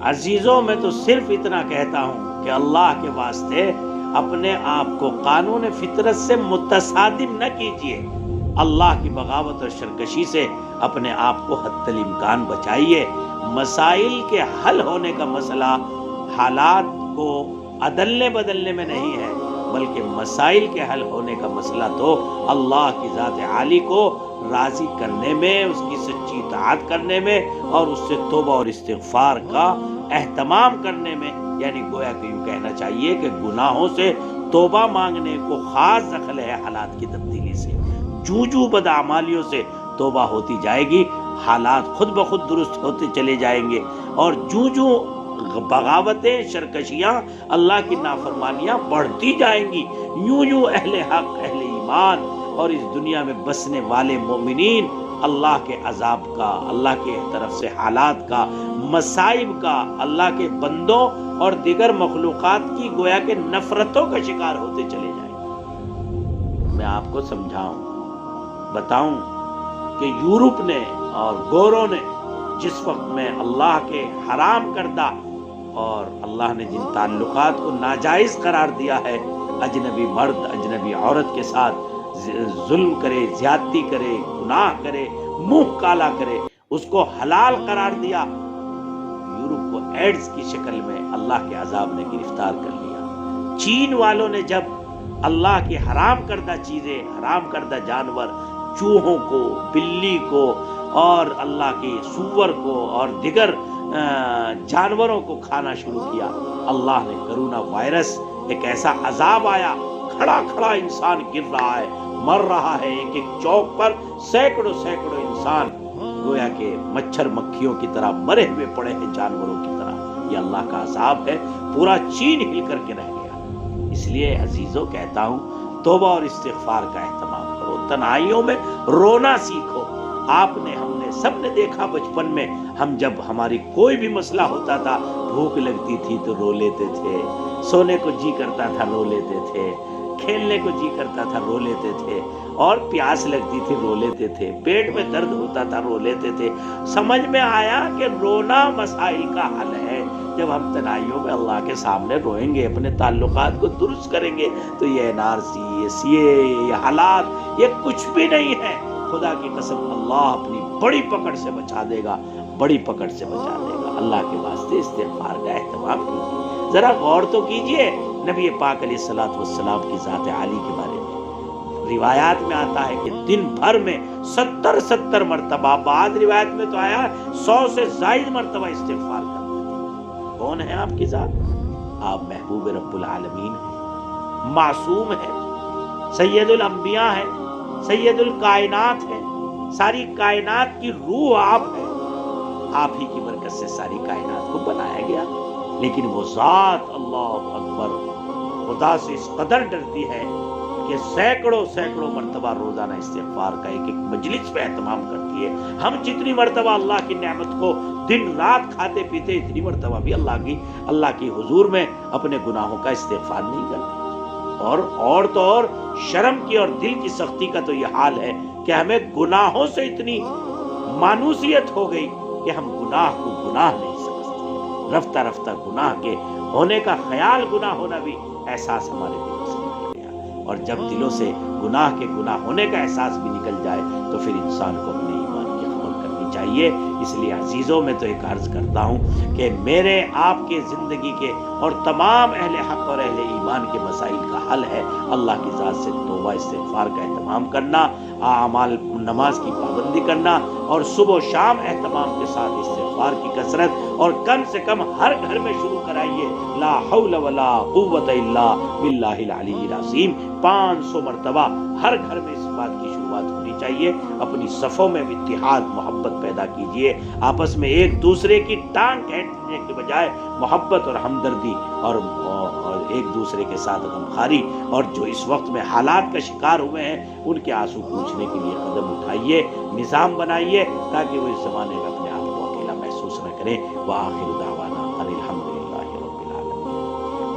عزیزوں میں تو صرف اتنا کہتا ہوں کہ اللہ کے واسطے اپنے آپ کو قانون فطرت سے متصادم نہ کیجیے، اللہ کی بغاوت اور سرکشی سے اپنے آپ کو حتی الامکان بچائیے۔ مسائل کے حل ہونے کا مسئلہ حالات کو عدلنے بدلنے میں نہیں ہے، بلکہ مسائل کے حل ہونے کا مسئلہ تو اللہ کی ذات عالی کو راضی کرنے میں، اس کی سچی اطاعت کرنے میں اور اس سے توبہ اور استغفار کا اہتمام کرنے میں، یعنی گویا کہ یوں کہنا چاہیے کہ گناہوں سے توبہ مانگنے کو خاص دخل ہے حالات کی تبدیلی سے۔ جو بدعمالیوں سے توبہ ہوتی جائے گی، حالات خود بخود درست ہوتے چلے جائیں گے، اور جو بغاوتیں، سرکشیاں، اللہ کی نافرمانیاں بڑھتی جائیں گی، یوں اہل حق، اہل ایمان اور اس دنیا میں بسنے والے مومنین اللہ کے عذاب کا، اللہ کے طرف سے حالات کا، مصائب کا، اللہ کے بندوں اور دیگر مخلوقات کی گویا کہ نفرتوں کا شکار ہوتے چلے جائیں گے۔ میں آپ کو سمجھاؤں، بتاؤں کہ یورپ نے اور گوروں نے جس وقت میں اللہ کے حرام کردہ اور اللہ نے جن تعلقات کو ناجائز قرار دیا ہے، اجنبی مرد اجنبی عورت کے ساتھ ظلم کرے، زیادتی کرے، گناہ کرے، منہ کالا کرے، اس کو حلال قرار دیا، یورپ کو ایڈز کی شکل میں اللہ کے عذاب نے گرفتار کر لیا۔ چین والوں نے جب اللہ کی حرام کردہ چیزیں، حرام کردہ جانور، چوہوں کو، بلی کو اور اللہ کی سور کو اور دیگر جانوروں کو کھانا شروع کیا، اللہ نے کرونا وائرس، ایک ایسا عذاب آیا، کھڑا کھڑا انسان گر رہا ہے، مر رہا ہے، ایک ایک چوک پر سینکڑوں انسان گویا کہ مچھر مکھیوں کی طرح مرے ہوئے پڑے ہیں، جانوروں کی طرح۔ یہ اللہ کا عذاب ہے، پورا چین ہل کر کے رہ گیا۔ اس لیے عزیزوں کہتا ہوں، توبہ اور استغفار کا اہتمام کرو، تنہائیوں میں رونا سیکھو۔ آپ نے، ہم نے، سب نے دیکھا بچپن میں، ہم جب ہماری کوئی بھی مسئلہ ہوتا تھا، بھوک لگتی تھی تو رو لیتے تھے، سونے کو جی کرتا تھا رو لیتے تھے، کھیلنے کو جی کرتا تھا رو لیتے تھے، اور پیاس لگتی تھی رو لیتے تھے، پیٹ میں درد ہوتا تھا رو لیتے تھے۔ سمجھ میں آیا کہ رونا مسائل کا حل ہے۔ جب ہم تنہائیوں میں اللہ کے سامنے روئیں گے، اپنے تعلقات کو درست کریں گے، تو یہ NRC، یہ CA، یہ حالات، یہ کچھ بھی نہیں ہے۔ خدا کی قسم اللہ اپنی بڑی پکڑ سے بچا دے گا، بڑی پکڑ سے بچا دے گا۔ اللہ کے واسطے استغفار کا اہتمام کیجیے۔ ذرا غور تو کیجیے نبی پاک علیہ الصلوۃ والسلام کی ذات عالی کے بارے میں۔ روایات میں آتا ہے کہ دن بھر میں 70 مرتبہ، بعض روایت میں تو آیا 100 سے زائد مرتبہ استغفار کرتے تھے۔ کون ہے آپ کی ذات؟ آپ محبوب رب العالمین ہیں، معصوم ہیں، سید الانبیاء ہیں، سید الکائنات ہیں، ساری کائنات کی روح آپ ہیں۔ آپ ہی کی برکت سے ساری کائنات کو بنایا گیا، لیکن وہ ذات اللہ اکبر خدا سے اس قدر ڈرتی ہے کہ سینکڑوں مرتبہ روزانہ استغفار کا ایک مجلس پہ اہتمام کرتی ہے۔ ہم جتنی مرتبہ اللہ کی نعمت کو دن رات کھاتے پیتے، اتنی مرتبہ بھی اللہ کی حضور میں اپنے گناہوں کا استغفار نہیں کرتے۔ اور تو اور شرم کی اور دل کی سختی کا تو یہ حال ہے کہ ہمیں گناہوں سے اتنی مانوسیت ہو گئی کہ ہم گناہ کو گناہ نہیں سمجھتے۔ رفتہ رفتہ گناہ کے ہونے کا خیال، گناہ ہونا بھی احساس ہمارے دلوں سے نکل گیا، اور جب دلوں سے گناہ کے گناہ ہونے کا احساس بھی نکل جائے تو پھر انسان کو اپنے ایمان کی خبر کرنی چاہیے۔ اس لیے عزیزوں میں تو ایک عرض کرتا ہوں کہ میرے آپ کے زندگی کے اور تمام اہل حق اور اہل ایمان کے مسائل کا حل ہے اللہ کی ذات سے توبہ استغفار کا اہتمام کرنا، اعمال نماز کی پابندی کرنا، اور صبح و شام اہتمام کے ساتھ استغفار کی کثرت، اور کم سے کم ہر گھر میں شروع کرائیے لا حول ولا قوت الا باللہ العلی العظیم 500 مرتبہ ہر گھر میں اس بات کی شروعات ہونی چاہیے۔ اپنی صفوں میں اتحاد، محبت پیدا کیجیے، آپس میں ایک دوسرے کی ٹانگ کھینچنے کے بجائے محبت اور ہمدردی اور ایک دوسرے کے ساتھ غمخواری، اور جو اس وقت میں حالات کا شکار ہوئے ہیں ان کے آنسو پوچھنے کے لیے قدم اٹھائیے، نظام بنائیے، تاکہ وہ اس زمانے میں اپنے آپ کو اکیلا محسوس نہ کریں۔ وآخر